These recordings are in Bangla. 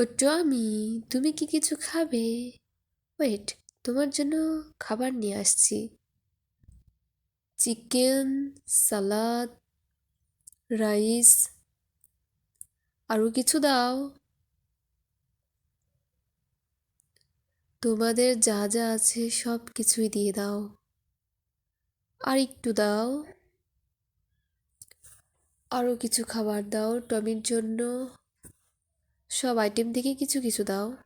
ও টমি, তুমি কি কিছু খাবে? ওয়েট, তোমার জন্য খাবার নিয়ে আসছি। চিকেন, সালাদ, রাইস, আরও কিছু দাও। তোমাদের যা যা আছে সব কিছুই দিয়ে দাও। আর একটু দাও। আরও কিছু খাবার দাও টমির জন্য। সব আইটেম থেকে কিছু কিছু দাও।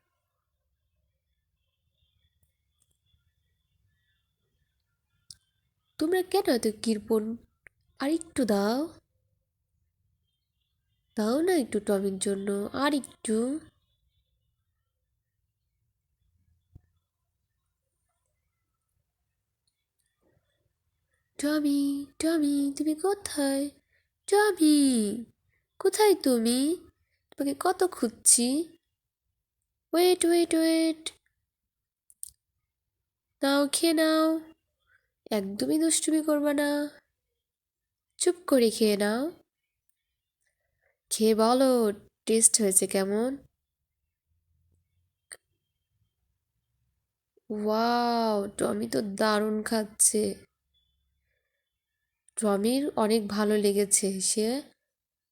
তোমরা কেন এত কৃপণ? আর একটু দাও। দাও না একটু টমির জন্য, আর একটু। টমি, টমি, তুমি কোথায়? টমি, কোথায় তুমি? তোমাকে কত খুঁজছি। ওয়েট ওয়েট ওয়েট, নাও খেয়ে নাও। একদমই দুষ্টুমি করবে না, চুপ করে খেয়ে নাও। খেয়ে বলো টেস্ট হয়েছে কেমন। ওয়াও, টমি তো দারুণ খাচ্ছে। টমির অনেক ভালো লেগেছে, সে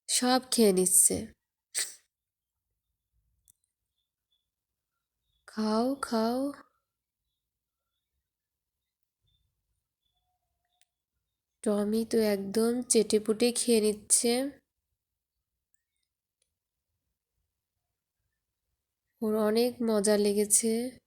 সব খেয়ে নিচ্ছে। খাও খাও। টমি তো একদম চেটেপুটে খেয়ে নিচ্ছে। ওর অনেক মজা লেগেছে।